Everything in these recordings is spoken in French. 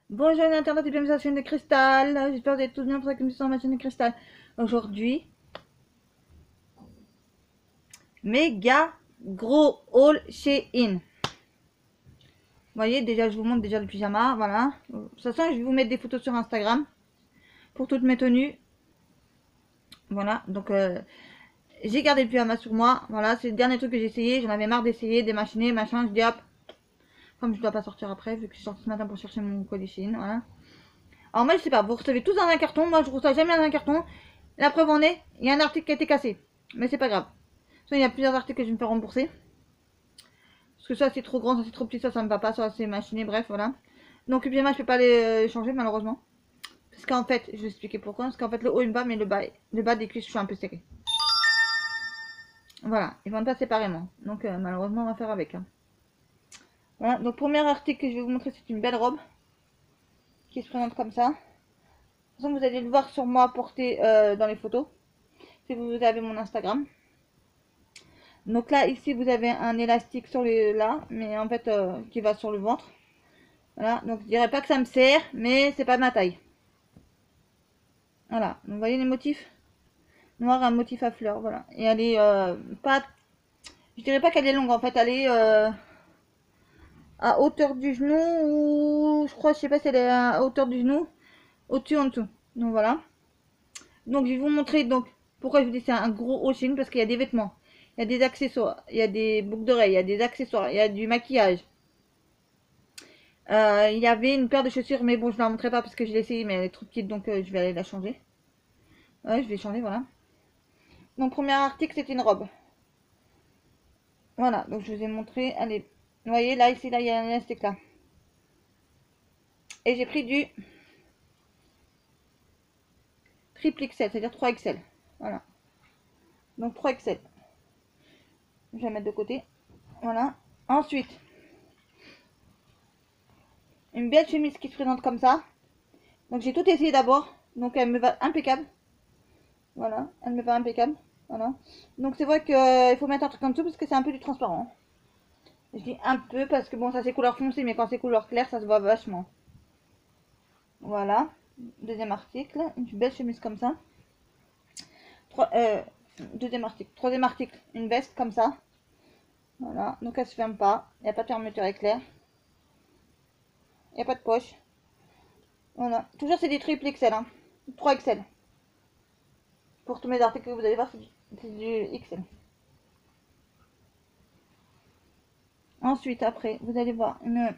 Bonjour Internet et bienvenue sur la chaîne de Cristal. J'espère que vous êtes tous bien pour ça que nous sommes sur ma chaîne de Cristal. Aujourd'hui, méga gros haul chez In. Vous voyez, déjà je vous montre déjà le pyjama, voilà. De toute façon, je vais vous mettre des photos sur Instagram pour toutes mes tenues. Voilà, donc j'ai gardé le pyjama sur moi. Voilà, c'est le dernier truc que j'ai essayé. J'en avais marre d'essayer, démachiner, machin. Je dis hop, comme je dois pas sortir après, vu que je suis sortie ce matin pour chercher mon colis Shein, voilà. Alors moi je sais pas, vous recevez tous dans un carton, moi je reçois jamais dans un carton. La preuve en est, il y a un article qui a été cassé. Mais c'est pas grave. Soit il y a plusieurs articles que je vais me faire rembourser. Parce que ça c'est trop grand, ça c'est trop petit, ça me va pas, ça c'est machiné, bref voilà. Donc le pyjama je peux pas les changer malheureusement. Parce qu'en fait, je vais expliquer pourquoi. Parce qu'en fait le haut il me va, mais le bas des cuisses je suis un peu serré. Voilà, ils vendent pas séparément. Donc malheureusement on va faire avec. Hein. Voilà, donc premier article que je vais vous montrer, c'est une belle robe. Qui se présente comme ça. De toute façon vous allez le voir sur moi porté dans les photos. Si vous avez mon Instagram. Donc là, ici, vous avez un élastique sur les là, mais en fait, qui va sur le ventre. Voilà, donc je dirais pas que ça me sert, mais c'est pas ma taille. Voilà, donc vous voyez les motifs noir, un motif à fleurs, voilà. Et elle est pas, je dirais pas qu'elle est longue, en fait, elle est à hauteur du genou, ou je crois, je sais pas si elle est à hauteur du genou, au-dessus, en dessous. Donc voilà. Donc je vais vous montrer donc pourquoi je vous dis c'est un gros haul, parce qu'il y a des vêtements, il y a des accessoires, il y a des boucles d'oreilles, il y a des accessoires, il y a du maquillage. Il y avait une paire de chaussures, mais bon, je ne la montrerai pas parce que je l'ai essayé, mais elle est trop petite, donc je vais aller la changer. Ouais, je vais changer, voilà. Donc, premier article, c'est une robe. Voilà, donc je vous ai montré. Allez, vous voyez, là, ici, là, il y a un élastique là. Et j'ai pris du triple XL, c'est-à-dire 3XL. Voilà. Donc 3XL. Je vais la mettre de côté. Voilà. Ensuite, une belle chemise qui se présente comme ça. Donc j'ai tout essayé d'abord. Donc elle me va impeccable. Voilà, elle me va impeccable. Voilà. Donc c'est vrai qu'il faut mettre un truc en dessous parce que c'est un peu du transparent. Je dis un peu parce que bon, ça c'est couleur foncée, mais quand c'est couleur claire, ça se voit vachement. Voilà. Deuxième article, une belle chemise comme ça. Deuxième article. Troisième article, une veste comme ça. Voilà. Donc elle se ferme pas. Il n'y a pas de fermeture éclair. Il n'y a pas de poche. Voilà. Toujours c'est des triple XL. Hein. 3 XL. Pour tous mes articles que vous allez voir, c'est du XL. Ensuite, après, vous allez voir une.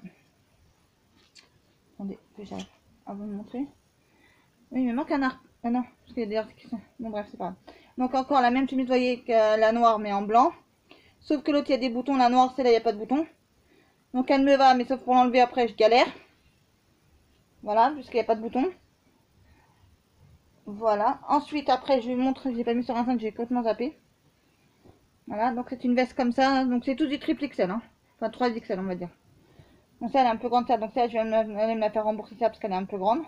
Attendez, que j'arrive à vous montrer. Oui, il me manque un article. Ah non, parce qu'il y a des articles qui sont. Bon, bref, c'est pas grave. Donc, encore la même chemise, vous voyez, que la noire, mais en blanc. Sauf que l'autre, il y a des boutons. La noire, celle-là, il n'y a pas de boutons. Donc, elle me va, mais sauf pour l'enlever après, je galère. Voilà, puisqu'il n'y a pas de boutons. Voilà. Ensuite, après, je vous montre. Je n'ai pas mis sur un sein, j'ai complètement zappé. Voilà, donc c'est une veste comme ça. Donc, c'est tout du triple XL. Hein. Enfin, 3 XL, on va dire. Donc, ça, elle est un peu grande, ça. Donc, ça, je vais aller me la faire rembourser ça parce qu'elle est un peu grande.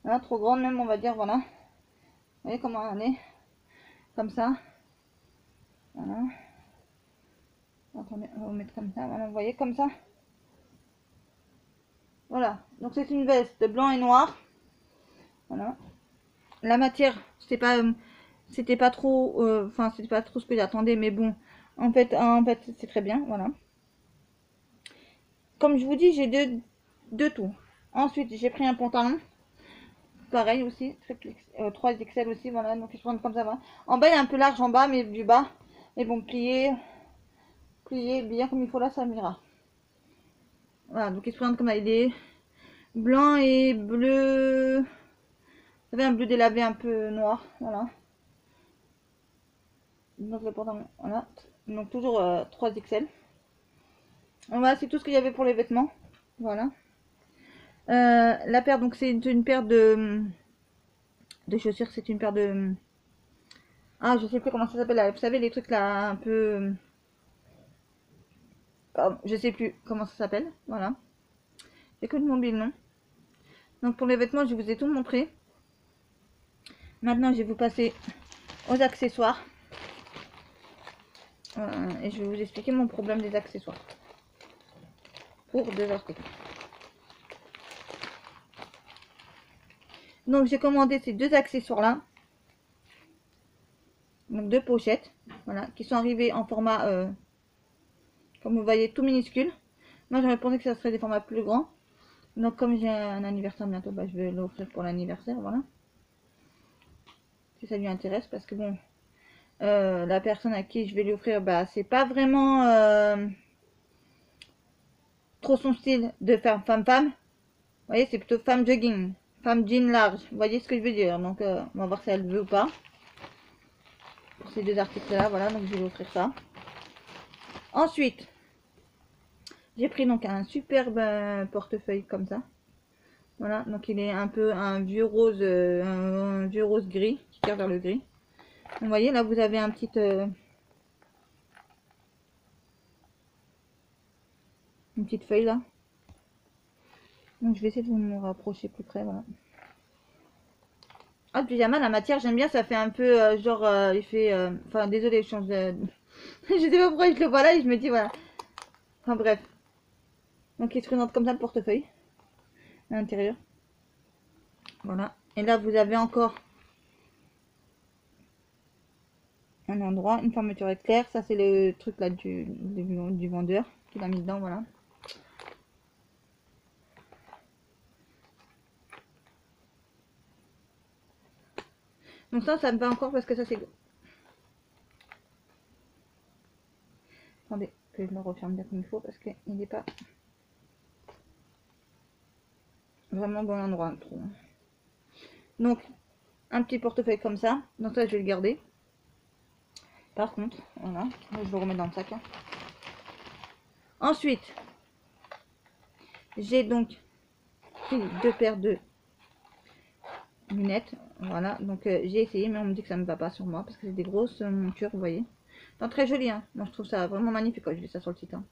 Voilà, trop grande, même, on va dire. Voilà. Vous voyez comment elle est. Comme ça. Voilà. Attendez, on va vous mettre comme ça. Voilà, vous voyez, comme ça. Voilà, donc c'est une veste blanc et noir. Voilà. La matière, c'était pas trop, enfin c'était pas trop ce que j'attendais, mais bon, en fait c'est très bien, voilà. Comme je vous dis, j'ai deux tout. Ensuite, j'ai pris un pantalon, pareil aussi, 3XL aussi, voilà, donc ils se prennent comme ça, voilà. En bas, il est un peu large en bas, mais du bas, mais bon, plié bien comme il faut là, ça m'ira. Voilà, donc ils se présentent comme ça, il est blanc et bleu. Vous savez, un bleu délavé un peu noir, voilà. Donc le pantalon, voilà. Donc toujours 3XL. Voilà, c'est tout ce qu'il y avait pour les vêtements. Voilà. La paire, donc c'est une paire de chaussures, c'est une paire de. Ah, je sais plus comment ça s'appelle. Vous savez, les trucs là, un peu. Je sais plus comment ça s'appelle. Voilà. J'ai que de mon le nom. Donc pour les vêtements, je vous ai tout montré. Maintenant, je vais vous passer aux accessoires. Et je vais vous expliquer mon problème des accessoires. Pour deux articles. Donc j'ai commandé ces deux accessoires là. Donc deux pochettes. Voilà. Qui sont arrivées en format, comme vous voyez, tout minuscule. Moi j'aurais pensé que ça serait des formats plus grands. Donc comme j'ai un anniversaire bientôt, bah, je vais l'offrir pour l'anniversaire. Voilà. Si ça lui intéresse. Parce que bon, la personne à qui je vais lui offrir, bah c'est pas vraiment trop son style de faire femme-femme. Vous voyez, c'est plutôt femme jogging, femme jean large. Vous voyez ce que je veux dire. Donc on va voir si elle veut ou pas. Pour ces deux articles là, voilà, donc je vais lui offrir ça. Ensuite, j'ai pris donc un superbe portefeuille comme ça. Voilà, donc il est un peu un vieux rose gris qui tire vers le gris. Vous voyez, là vous avez une petite feuille là. Donc je vais essayer de vous me rapprocher plus près, voilà. Ah, le pyjama, la matière, j'aime bien, ça fait un peu genre effet. Enfin, désolé, je change de. Je sais pas pourquoi je le vois là et je me dis voilà. Enfin, bref. Donc, il se présente comme ça le portefeuille à l'intérieur. Voilà. Et là, vous avez encore un endroit, une fermeture éclair. Ça, c'est le truc là du vendeur qui l'a mis dedans, voilà. Donc ça me va encore parce que ça c'est... Attendez, que je le referme bien comme il faut parce qu'il n'est pas vraiment bon endroit. Trop. Donc, un petit portefeuille comme ça. Donc ça, je vais le garder. Par contre, voilà, je vais le remettre dans le sac. Hein. Ensuite, j'ai donc pris deux paires de lunettes. Voilà, donc j'ai essayé, mais on me dit que ça ne me va pas sur moi parce que c'est des grosses montures, vous voyez. Donc très joli, hein. Moi je trouve ça vraiment magnifique quand je vis ça sur le site. Hein.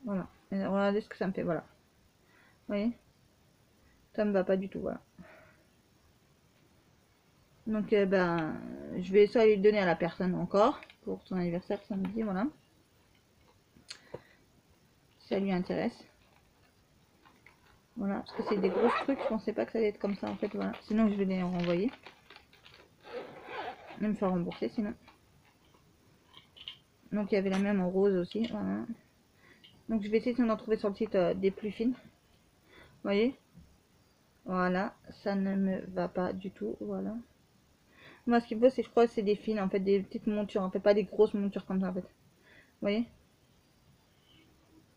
Voilà, et regardez ce que ça me fait, voilà. Vous voyez, ça me va pas du tout, voilà. Donc ben, je vais ça lui donner à la personne encore pour son anniversaire samedi, voilà. Si ça lui intéresse. Voilà, parce que c'est des gros trucs, je pensais pas que ça allait être comme ça en fait, voilà. Sinon je vais les renvoyer. Je vais me faire rembourser sinon. Donc il y avait la même en rose aussi, voilà. Donc je vais essayer d'en trouver sur le site des plus fines. Vous voyez? Voilà, ça ne me va pas du tout, voilà. Moi ce qu'il faut c'est, je crois, c'est des fines en fait, des petites montures, en fait pas des grosses montures comme ça en fait. Vous voyez?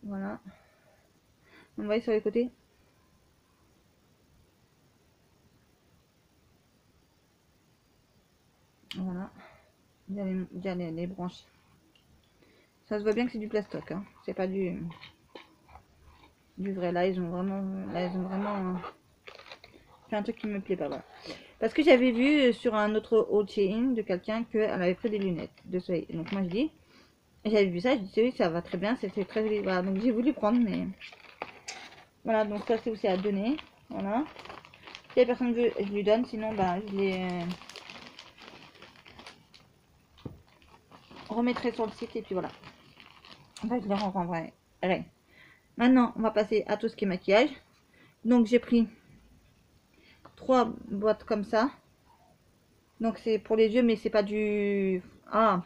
Voilà. Vous voyez sur les côtés? Voilà. Il y a les branches. Ça se voit bien que c'est du plastoc, hein. C'est pas du vrai. Là ils ont vraiment fait un truc qui me plaît pas, voilà. Parce que j'avais vu sur un autre haul chez In de quelqu'un qu'elle avait pris des lunettes de soleil. Donc moi je dis, j'avais vu ça, je dis oui ça va très bien, c'est très joli. Voilà, donc j'ai voulu prendre, mais voilà, donc ça c'est aussi à donner. Voilà. Si la personne veut, je lui donne, sinon bah je les remettrai sur le site et puis voilà. Enfin, je les renvoierai. Maintenant, on va passer à tout ce qui est maquillage. Donc j'ai pris 3 boîtes comme ça. Donc c'est pour les yeux, mais c'est pas du... Ah,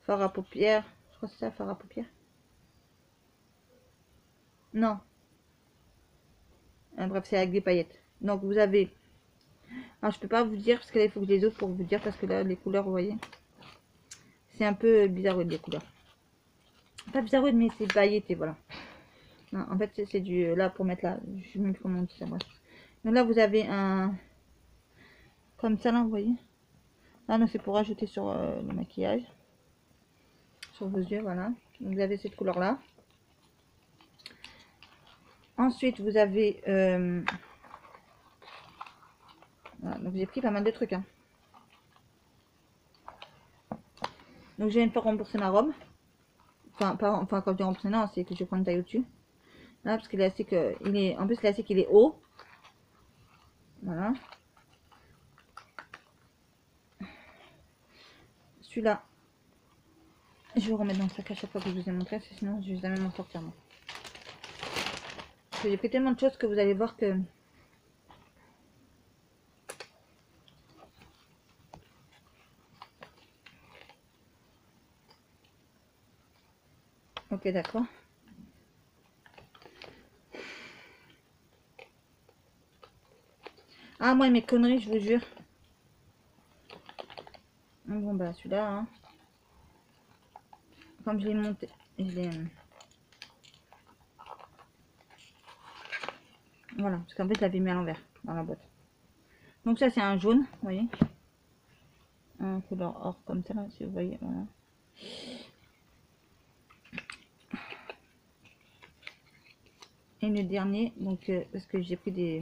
fard à paupières. Je crois que c'est ça, fard à paupières. Non. Bref, c'est avec des paillettes. Donc vous avez... Alors je peux pas vous dire, parce que là il faut que je les ouvre pour vous dire, parce que là les couleurs, vous voyez. C'est un peu bizarroïde les couleurs. Pas bizarroïde, mais c'est pailleté, voilà. Non, en fait c'est du... Là pour mettre là, je sais même plus comment on dit ça, bref. Donc là vous avez un... Comme ça là, vous voyez. Là non, c'est pour ajouter sur le maquillage. Sur vos yeux, voilà. Donc, vous avez cette couleur là. Ensuite vous avez... Voilà, donc j'ai pris pas mal de trucs. Hein. Donc je vais me faire rembourser ma robe. Enfin, quand je dis rembourser, non, c'est que je vais prendre une taille au-dessus. Là, parce que l'élastique, il est... En plus, l'élastique, il est haut. Voilà. Celui-là, je vais le remettre dans le sac à chaque fois que je vous ai montré, sinon je vais jamais m'en sortir. Moi. Parce que j'ai pris tellement de choses que vous allez voir que Ok, d'accord. Ah, moi, mes conneries, je vous jure. Bon, bah, celui-là, hein. Comme je l'ai monté, je l'ai... Voilà, parce qu'en fait, je l'avais mis à l'envers dans la boîte. Donc ça, c'est un jaune, vous voyez. Un couleur or comme ça, là, si vous voyez, voilà. Et le dernier, donc, parce que j'ai pris des...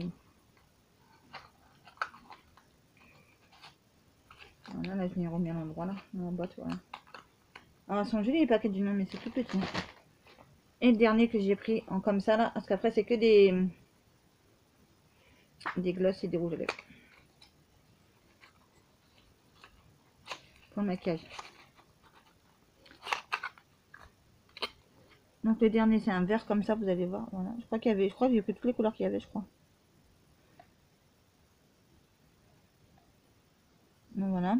Voilà, là, je l'ai remis à l'endroit, là, dans la boîte, voilà. Alors, elles sont jolies les paquets du nom, mais c'est tout petit. Et le dernier que j'ai pris en comme ça, là, parce qu'après, c'est que des glosses et des rouges à lèvres. Pour le maquillage. Donc, le dernier, c'est un vert comme ça, vous allez voir, voilà. Je crois qu'il y avait, je crois que j'ai pris toutes les couleurs qu'il y avait, je crois. Donc, voilà.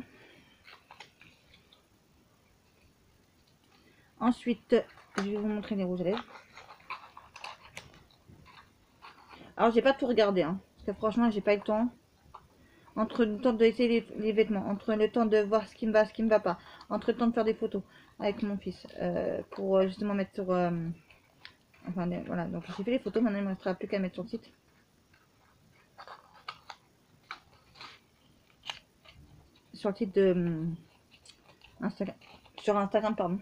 Ensuite, je vais vous montrer les rouges à lèvres. Alors, j'ai pas tout regardé, hein, parce que franchement, j'ai pas eu le temps. Entre le temps d'essayer les vêtements, entre le temps de voir ce qui me va, ce qui me va pas, entre le temps de faire des photos avec mon fils, pour justement mettre sur... enfin, voilà, donc j'ai fait les photos, maintenant il ne me restera plus qu'à mettre sur le site. Sur le site de Instagram. Sur Instagram, pardon.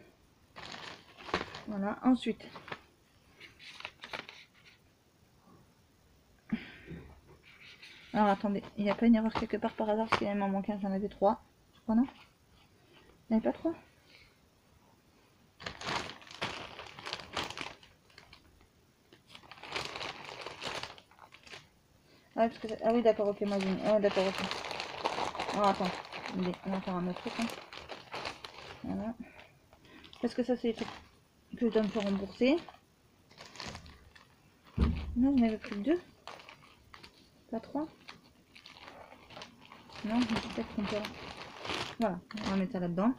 Voilà, ensuite... Alors attendez, il n'y a pas une erreur quelque part par hasard, parce qu'il m'en manquait un, j'en avais 3. Je crois, non? Il n'y avait pas 3? Ah, parce que ah oui, d'accord, ok, moi j'ai mis... Ah, d'accord, ok. Alors attends, on va faire un autre truc. Hein. Voilà. Parce que ça, c'est les trucs que je dois me faire rembourser. Non, vous n'avez plus que 2. Pas 3. Non, je me suis peut-être trompée là. Voilà, on va mettre ça là-dedans.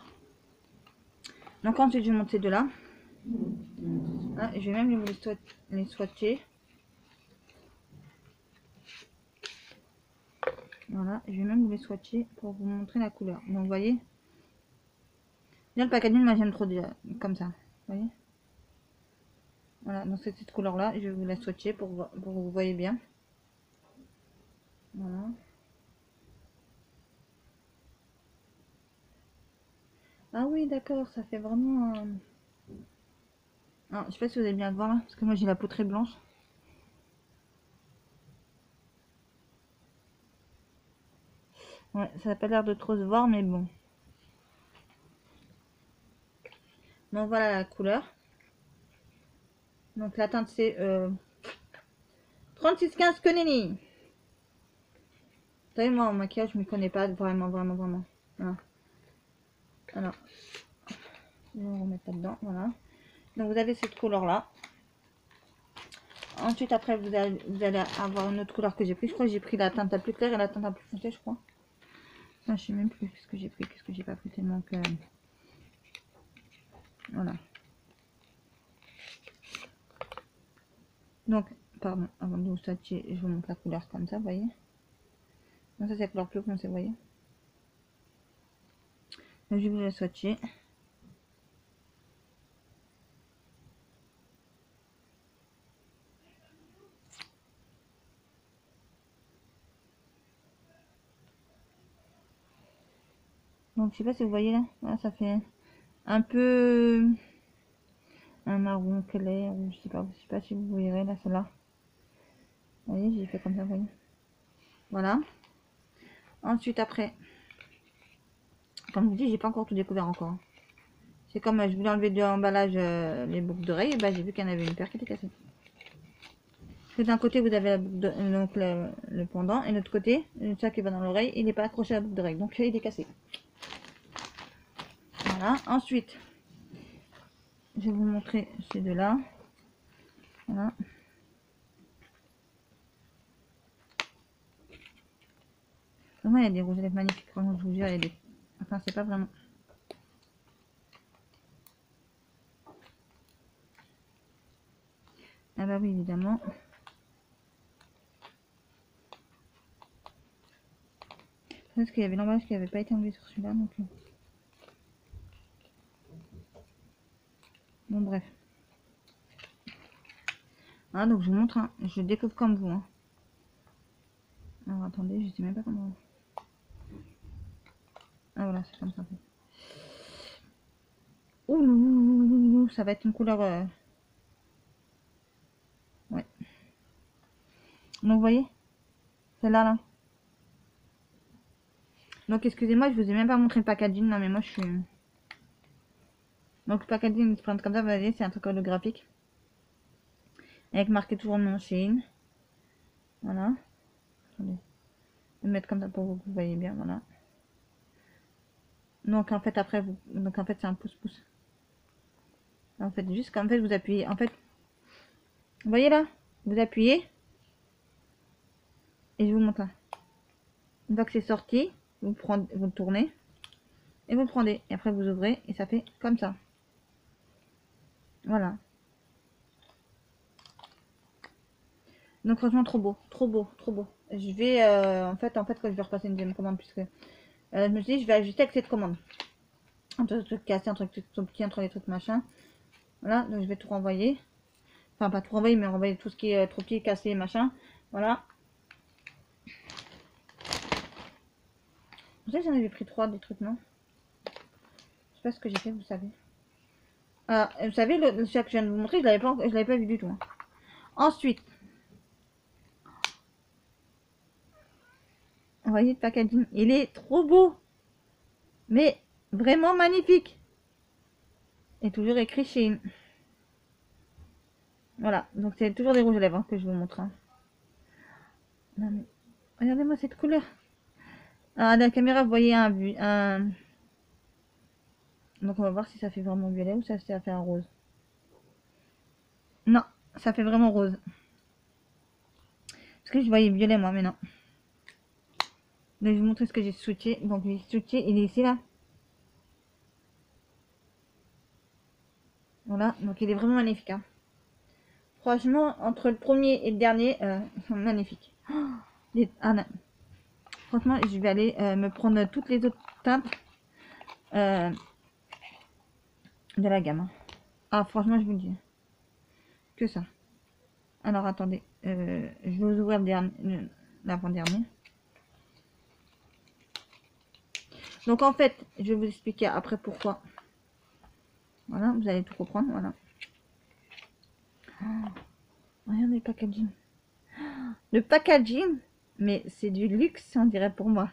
Donc ensuite, je vais monter ces deux-là. Ah, je vais même les swatcher. Voilà, je vais même vous les swatcher pour vous montrer la couleur. Donc, vous voyez. Bien, le packaging, moi j'aime trop déjà, comme ça. Vous voyez. Voilà, donc c'est cette couleur-là. Je vais vous la swatcher pour que vous voyez bien. Voilà. Ah oui, d'accord, ça fait vraiment... Alors, je sais pas si vous allez bien le voir là, parce que moi j'ai la peau très blanche. Ouais, ça n'a pas l'air de trop se voir, mais bon. Donc voilà la couleur. Donc la teinte c'est 3615 Koneni. Vous savez, moi en maquillage je ne m'y connais pas vraiment. Voilà. Alors, je vais remettre là-dedans. Voilà. Donc vous avez cette couleur là. Ensuite après vous allez avoir une autre couleur que j'ai pris. Je crois que j'ai pris la teinte la plus claire et la teinte la plus foncée, je crois. Enfin, je sais même plus ce que j'ai pris, qu'est-ce que j'ai pas pris tellement que... Voilà. Donc, pardon, avant de vous swatcher, je vous montre la couleur comme ça, vous voyez. Donc ça c'est la couleur plus foncée, vous voyez. Donc je vais vous la swatcher. Donc je sais pas si vous voyez là, voilà, ça fait un peu un marron clair, ou je sais pas si vous verrez là, celle-là. Vous voyez, j'ai fait comme ça, vous voyez. Voilà. Ensuite après, comme je vous dis, j'ai pas encore tout découvert encore. C'est comme je voulais enlever de l'emballage les boucles d'oreilles, et bah j'ai vu qu'il y en avait une paire qui était cassée. Parce que d'un côté vous avez la boucle donc le pendant, et de l'autre côté, ça qui va dans l'oreille, il n'est pas accroché à la boucle d'oreille, donc il est cassé. Voilà. Ensuite, je vais vous montrer ces deux-là. Voilà. Vraiment, il y a des rouges à lèvres magnifiques. Vraiment, je vous jure, il y a des... Enfin, c'est pas vraiment... bah oui, évidemment. Parce qu'il y avait l'emballage qui n'avait pas été enlevé sur celui-là, donc... Bon, bref. Ah, donc je vous montre, hein. Je découvre comme vous, hein. Alors, attendez, je sais même pas comment... Ah, voilà, c'est comme ça. Ouh, ça va être une couleur... Ouais. Donc, vous voyez, celle-là, là. Donc, excusez-moi, je vous ai même pas montré le packaging. Non, mais moi, je suis... Donc, le packaging, comme ça, vous voyez, c'est un truc holographique. Avec marqué toujours le nom Shein. Voilà. Attendez. Je vais mettre comme ça pour que vous voyez bien, voilà. Donc, en fait, après, vous... Donc, en fait, c'est un pouce-pouce. En fait, juste qu'en fait, vous appuyez. En fait, vous voyez là? Vous appuyez. Et je vous montre là. Une fois que c'est sorti, vous le tournez. Et vous le prenez. Et après, vous ouvrez. Et ça fait comme ça. Voilà. Donc franchement trop beau, trop beau, trop beau. Je vais en fait quand je vais repasser une deuxième commande puisque je me suis dit je vais ajuster avec cette commande. Entre les trucs cassés, entre les trucs trop petits, entre les trucs machin. Voilà, donc je vais tout renvoyer. Enfin pas tout renvoyer mais renvoyer tout ce qui est trop petit, cassé, machin. Voilà. Vous savez j'en avais pris 3 des trucs non? Je sais pas ce que j'ai fait, vous savez. Vous savez le celui que je viens de vous montrer, je l'avais pas vu du tout. Hein. Ensuite. Vous voyez le packaging, il est trop beau. Mais vraiment magnifique. Et toujours écrit chez... Voilà, donc c'est toujours des rouges à lèvres hein, que je vous montre. Hein. Non mais, regardez-moi cette couleur. Ah, à la caméra, vous voyez un... Donc on va voir si ça fait vraiment violet ou ça fait un rose. Non, ça fait vraiment rose. Parce que je voyais violet moi, mais non. Donc je vais vous montrer ce que j'ai switché. Donc j'ai switché, il est ici là. Voilà, donc il est vraiment magnifique. Hein. Franchement, entre le premier et le dernier, ils sont magnifiques. Oh, ah non. Franchement, je vais aller me prendre toutes les autres teintes de la gamme. Hein. Ah, franchement, je vous le dis. Que ça. Alors, attendez. Je vais vous ouvrir le dernier, l'avant-dernier. Donc, en fait, je vais vous expliquer après pourquoi. Voilà, vous allez tout comprendre. Voilà. Oh, regardez le packaging. Le packaging, mais c'est du luxe, on dirait pour moi.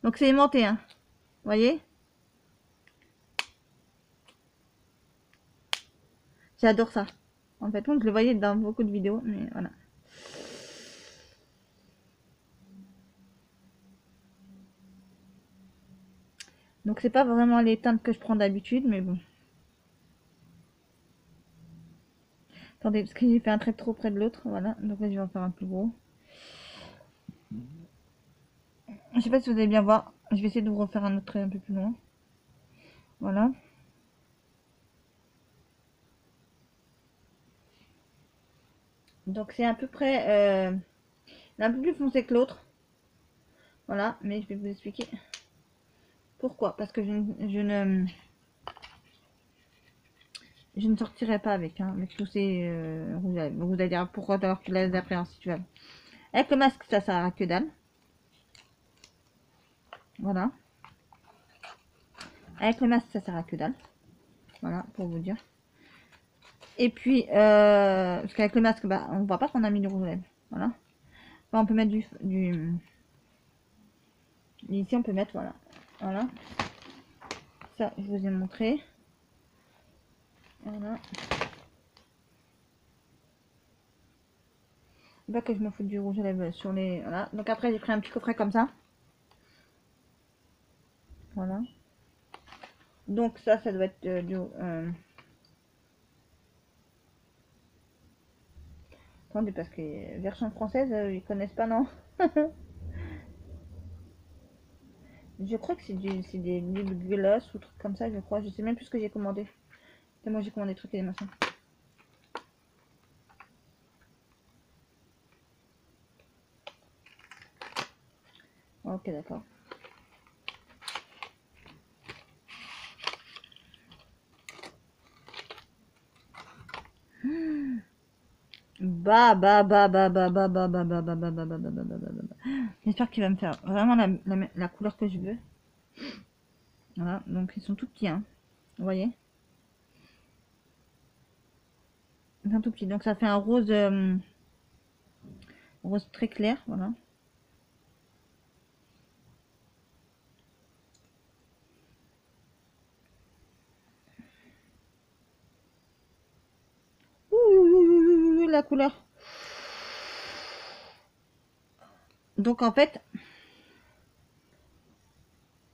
Donc, c'est aimanté, hein. Vous voyez? J'adore ça. En fait, je le voyais dans beaucoup de vidéos, mais voilà. Donc c'est pas vraiment les teintes que je prends d'habitude, mais bon. Attendez, parce que j'ai fait un trait trop près de l'autre, voilà. Donc là je vais en faire un plus gros. Je sais pas si vous allez bien voir. Je vais essayer de vous refaire un autre trait un peu plus loin. Voilà. Donc c'est à peu près un peu plus foncé que l'autre. Voilà, mais je vais vous expliquer pourquoi. Parce que je ne sortirai pas avec, hein, avec tous ces rouges à lèvres. Vous allez dire pourquoi alors qu'il a des appréhensions. Avec le masque, ça sert à que dalle. Voilà. Avec le masque, ça sert à que dalle. Voilà, pour vous dire. Et puis, parce qu'avec le masque, bah, on voit pas qu'on a mis du rouge à lèvres. Voilà. Enfin, on peut mettre ici, on peut mettre, voilà. Voilà. Ça, je vous ai montré. Voilà. Pas que je me foute du rouge à lèvres sur les... Voilà. Donc après, j'ai pris un petit coffret comme ça. Voilà. Donc ça doit être du... Attendez, parce que version française, ils connaissent pas, non. Je crois que c'est des lip gloss ou trucs comme ça, je crois. Je sais même plus ce que j'ai commandé. Et moi, j'ai commandé des trucs et des machins. Ok, d'accord. J'espère qu'il va me faire vraiment la couleur que je veux. Voilà, donc ils sont tout petits, hein. Vous voyez? Ils sont tout petits. Donc ça fait un rose, rose très clair, voilà. Ouh, la couleur. Donc en fait,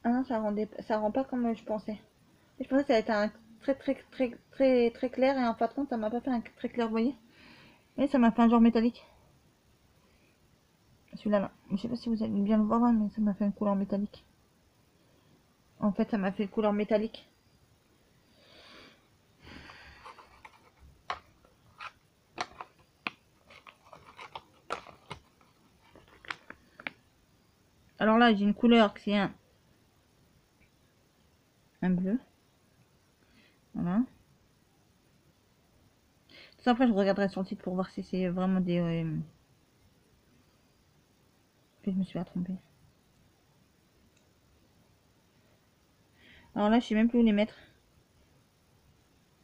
ah non, ça rend pas comme je pensais. Je pensais que ça allait être un très clair et en fin de compte, ça m'a pas fait un très clair, vous voyez. Et ça m'a fait un genre métallique. Celui-là, là. Je sais pas si vous allez bien le voir, hein, mais ça m'a fait une couleur métallique. En fait, ça m'a fait une couleur métallique. Alors là, j'ai une couleur qui est un bleu. Voilà. Tout ça, après, je regarderai sur le site pour voir si c'est vraiment des... que je me suis pas trompée. Alors là, je sais même plus où les mettre.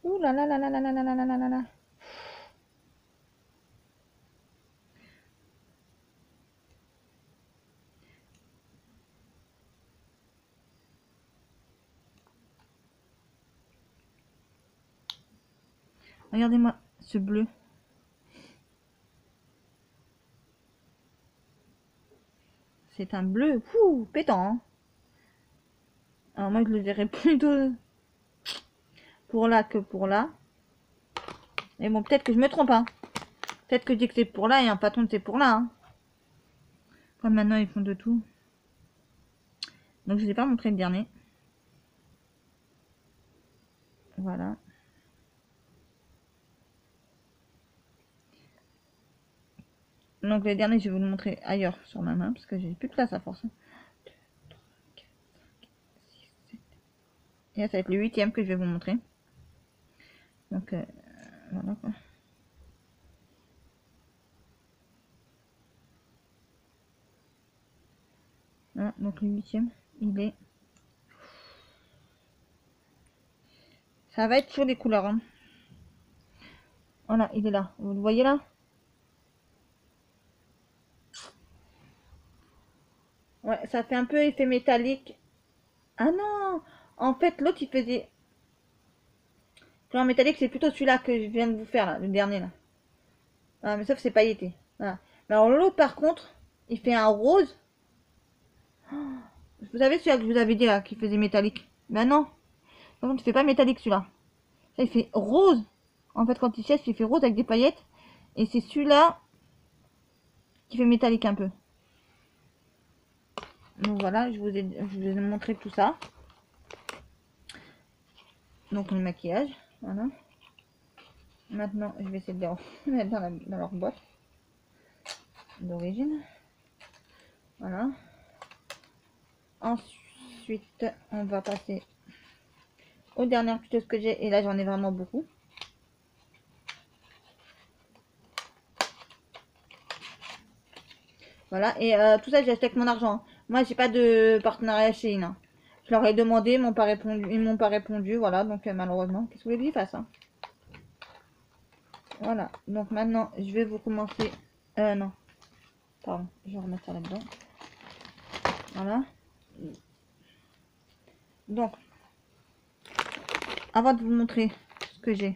Ouh là là là là là là là là là là là. Regardez-moi ce bleu. C'est un bleu fou, pétant. Hein. Alors moi, je le verrais plutôt pour là que pour là. Mais bon, peut-être que je me trompe. Hein. Peut-être que je dis que c'est pour là et en patron c'est pour là. Hein. Comme maintenant, ils font de tout. Donc, je ne vous ai pas montré le dernier. Voilà. Donc, le dernier, je vais vous le montrer ailleurs sur ma main parce que j'ai plus de place à force. Et là, ça va être le 8e que je vais vous montrer. Donc, voilà quoi. Voilà, donc le 8e, il est... Ça va être sur les couleurs. Hein. Voilà, il est là. Vous le voyez là? Ouais, ça fait un peu effet métallique. Ah non! En fait, l'autre, il faisait... Couleur métallique, c'est plutôt celui-là que je viens de vous faire, là, le dernier, là. Ah, mais sauf que c'est pailleté. Voilà. Mais alors l'autre, par contre, il fait un rose. Vous savez celui-là que je vous avais dit, là, qui faisait métallique? Ben non. Par contre, il fait pas métallique, celui-là. Ça, il fait rose. En fait, quand il sèche, il fait rose avec des paillettes. Et c'est celui-là qui fait métallique un peu. Donc voilà, je vous ai montré tout ça. Donc le maquillage, voilà. Maintenant, je vais essayer de les remettre dans leur boîte d'origine. Voilà. Ensuite, on va passer aux dernières piteuses que j'ai. Et là, j'en ai vraiment beaucoup. Voilà. Et tout ça, j'ai acheté avec mon argent. Moi, j'ai pas de partenariat chez Ina. Je leur ai demandé, ils m'ont pas répondu. Ils m'ont pas répondu. Voilà. Donc, malheureusement, qu'est-ce que vous voulez que j'y fasse, hein? Voilà. Donc, maintenant, je vais vous commencer. Non. Pardon. Je vais remettre ça là-dedans. Voilà. Donc, avant de vous montrer ce que j'ai,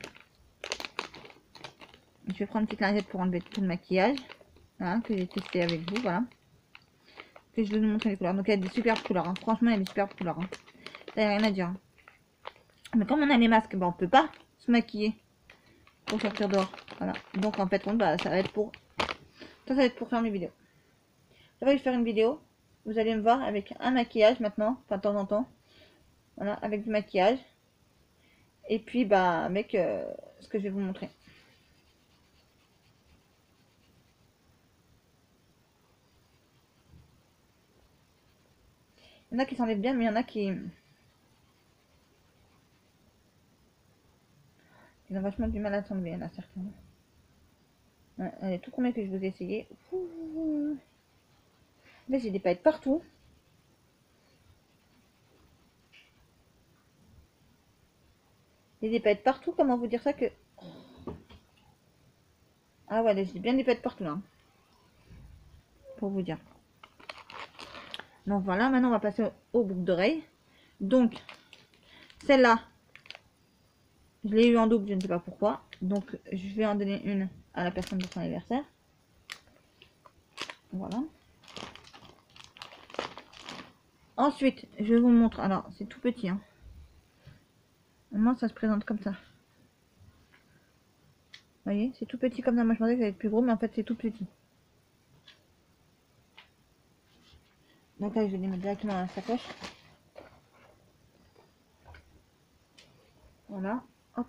je vais prendre une petite lingette pour enlever tout le maquillage. Voilà, que j'ai testé avec vous. Voilà. Que je vais vous montrer les couleurs. Donc, il y a des superbes couleurs. Hein. Franchement, il y a des superbes couleurs. Hein. Ça, il n'y a rien à dire. Hein. Mais comme on a les masques, ben, on peut pas se maquiller pour sortir dehors. Voilà. Donc, en fait, bah, ça va être pour... Ça va être pour faire mes vidéos. Je vais faire une vidéo. Vous allez me voir avec un maquillage maintenant. Enfin, de temps en temps. Voilà, avec du maquillage. Et puis, bah, avec ce que je vais vous montrer. Il y en a qui s'enlèvent bien, mais il y en a qui... Ils ont vachement du mal à s'enlever, il y en a certains. Ouais, allez, tout combien que je vous ai essayé. Là, j'ai des paillettes partout. J'ai des paillettes partout, comment vous dire ça que... Ah ouais, là, j'ai bien des paillettes partout, là. Pour vous dire. Donc voilà, maintenant on va passer aux boucles d'oreilles. Donc, celle-là, je l'ai eu en double, je ne sais pas pourquoi. Donc, je vais en donner une à la personne pour son anniversaire. Voilà. Ensuite, je vous montre. Alors, c'est tout petit. Hein. Moi, ça se présente comme ça. Vous voyez, c'est tout petit comme ça. Moi, je pensais que ça allait être plus gros, mais en fait, c'est tout petit. Donc là, je vais les mettre directement dans la sacoche. Voilà. Hop.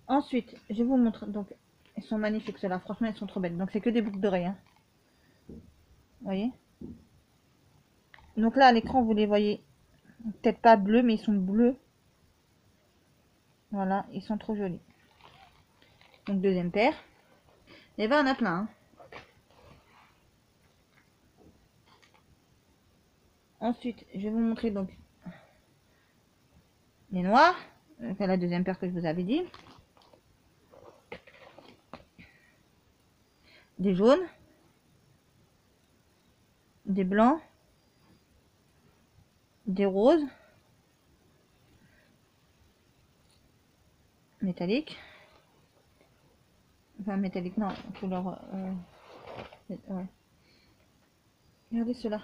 Ensuite, je vous montre. Donc, elles sont magnifiques, celles-là. Franchement, elles sont trop belles. Donc, c'est que des boucles d'oreilles. Hein. Vous voyez. Donc là, à l'écran, vous les voyez. Peut-être pas bleus, mais ils sont bleus. Voilà, ils sont trop jolis. Donc, deuxième paire. Et ben, on a plein. Hein. Ensuite, je vais vous montrer donc les noirs. C'est la deuxième paire que je vous avais dit. Des jaunes. Des blancs. Des roses. Métalliques. Enfin, métallique, non, couleur... ouais. Regardez ceux-là.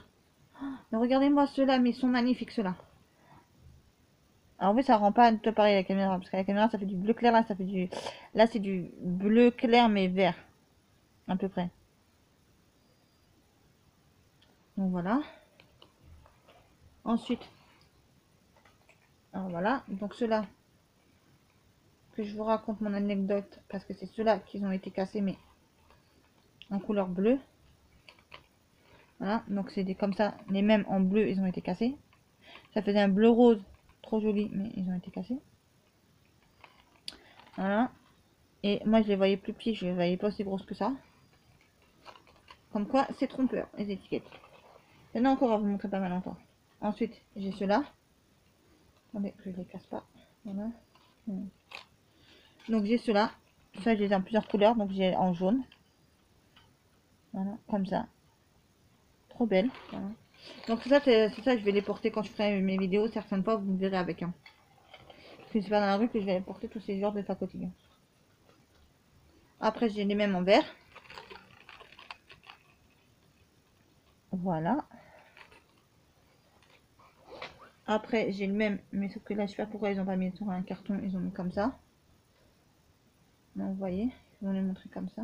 Oh, regardez-moi ceux-là, mais ils sont magnifiques, ceux-là. Alors, en fait, ça rend pas tout pareil à la caméra, parce qu'à la caméra, ça fait du bleu clair, là, ça fait du... Là, c'est du bleu clair, mais vert. À peu près. Donc, voilà. Ensuite, alors voilà. Donc, ceux-là, que je vous raconte mon anecdote, parce que c'est ceux-là qui ont été cassés, mais en couleur bleue. Voilà, donc c'est des comme ça, les mêmes en bleu, ils ont été cassés. Ça faisait un bleu rose, trop joli, mais ils ont été cassés. Voilà. Et moi je les voyais plus petits, je les voyais pas aussi grosses que ça. Comme quoi, c'est trompeur, les étiquettes. Il y en a encore à vous montrer pas mal encore. Ensuite, j'ai ceux-là. Attendez, je les casse pas. Voilà. Donc j'ai ceux-là. Ça, je les ai en plusieurs couleurs, donc j'ai en jaune. Voilà, comme ça. Trop belle. Voilà. Donc ça, c'est ça, je vais les porter quand je ferai mes vidéos. Certaines fois, vous me verrez avec un. Parce que c'est pas dans la rue que je vais porter tous ces genres de quotidien. Après, j'ai les mêmes en vert. Voilà. Après, j'ai le même, mais sauf que là, je sais pas pourquoi ils ont pas mis sur un carton, ils ont mis comme ça. Donc, vous voyez, je vais vous les montrer comme ça.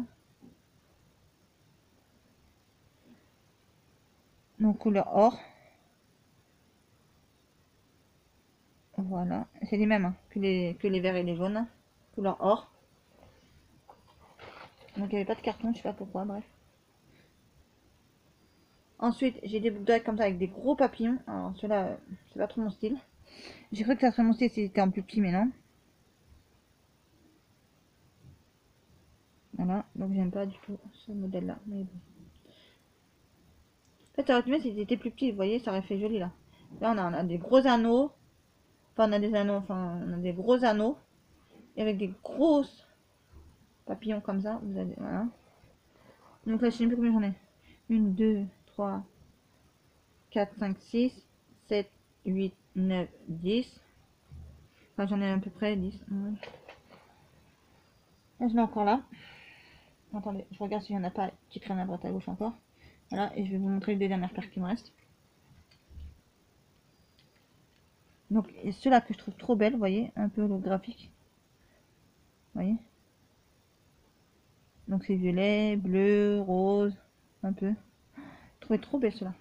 Donc, couleur or. Voilà. C'est les mêmes hein, que les verts et les jaunes. Couleur or. Donc, il n'y avait pas de carton, je sais pas pourquoi, bref. Ensuite, j'ai des boucles d'oreilles comme ça avec des gros papillons. Alors, ceux-là, c'est pas trop mon style. J'ai cru que ça serait mon style si c'était un plus petit, mais non. Voilà, donc j'aime pas du tout ce modèle-là. Mais bon. En fait, ça aurait été mieux si c'était plus petit, vous voyez, ça aurait fait joli là. Là, on a des gros anneaux. Enfin, on a des anneaux, enfin, on a des gros anneaux. Et avec des grosses papillons comme ça. Vous avez, voilà. Donc là, je sais même plus combien j'en ai. 1, 2, 3, 4, 5, 6, 7, 8, 9, 10. Enfin, j'en ai à peu près 10. Ouais. Là, je l'ai encore là. Attendez, je regarde s'il n'y en a pas qui traînent à droite à gauche encore. Voilà, et je vais vous montrer les deux dernières paires qui me restent. Donc, ceux-là que je trouve trop belles, vous voyez, un peu holographique. Vous voyez. Donc, c'est violet, bleu, rose, un peu. Je trouvais trop belles ceux-là.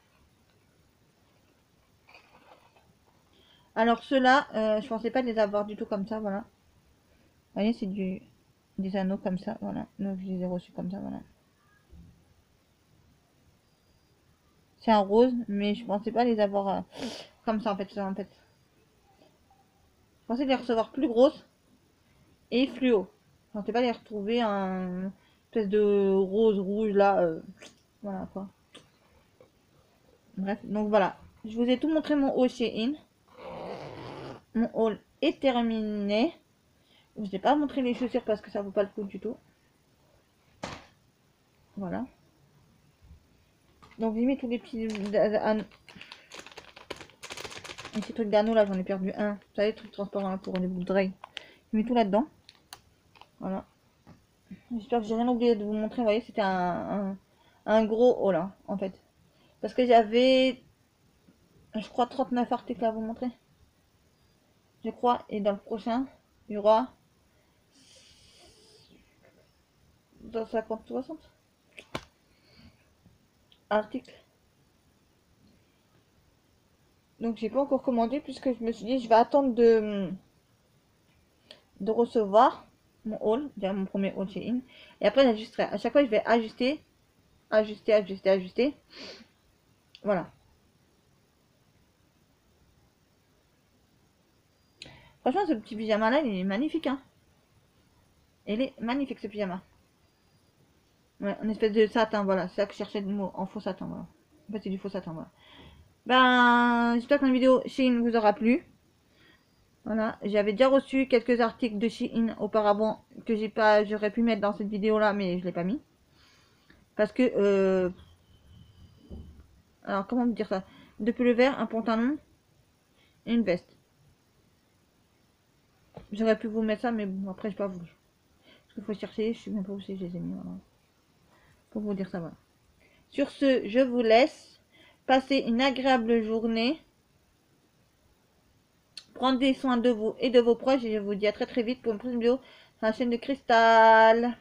Alors, ceux-là, je pensais pas de les avoir du tout comme ça, voilà. Vous voyez, c'est des anneaux comme ça, voilà. Donc, je les ai reçus comme ça, voilà. C'est un rose, mais je pensais pas les avoir comme ça en fait. Je pensais les recevoir plus grosses et fluo. Je pensais pas les retrouver un espèce de rose rouge là. Voilà quoi. Bref, donc voilà. Je vous ai tout montré mon haul chez In. Mon haul est terminé. Je n'ai pas montré les chaussures parce que ça vaut pas le coup du tout. Voilà. Donc j'ai mis tous les petits et ces trucs d'anneaux là, j'en ai perdu un. Vous savez, trucs transparents là pour les boucles d'oreilles. J'ai mis tout là-dedans. Voilà. J'espère que j'ai rien oublié de vous montrer. Vous voyez, c'était un gros haul hein, en fait. Parce que j'avais, je crois, 39 articles à vous montrer. Je crois. Et dans le prochain, il y aura 50-60 articles. Donc j'ai pas encore commandé puisque je me suis dit je vais attendre de recevoir mon haul, déjà mon premier haul chez In. Et après j'ajusterai. À chaque fois je vais ajuster, ajuster. Voilà. Franchement ce petit pyjama là il est magnifique hein. Il est magnifique ce pyjama. Ouais, une espèce de satin, voilà. C'est ça que je cherchais le mot, en faux satin, voilà. En fait c'est du faux satin, voilà. Ben, j'espère que la vidéo Shein vous aura plu. Voilà, j'avais déjà reçu quelques articles de Shein auparavant que j'aurais pu mettre dans cette vidéo là, mais je l'ai pas mis. Parce que, alors comment vous dire ça? Deux pulls verts, un pantalon et une veste. J'aurais pu vous mettre ça, mais bon, après, je sais pas vous. Parce qu'il faut chercher, je sais même pas où c'est, je les ai mis, voilà. Pour vous dire ça, voilà. Sur ce, je vous laisse. Passez une agréable journée. Prenez soin de vous et de vos proches. Et je vous dis à très très vite pour une prochaine vidéo sur la chaîne de Cristal.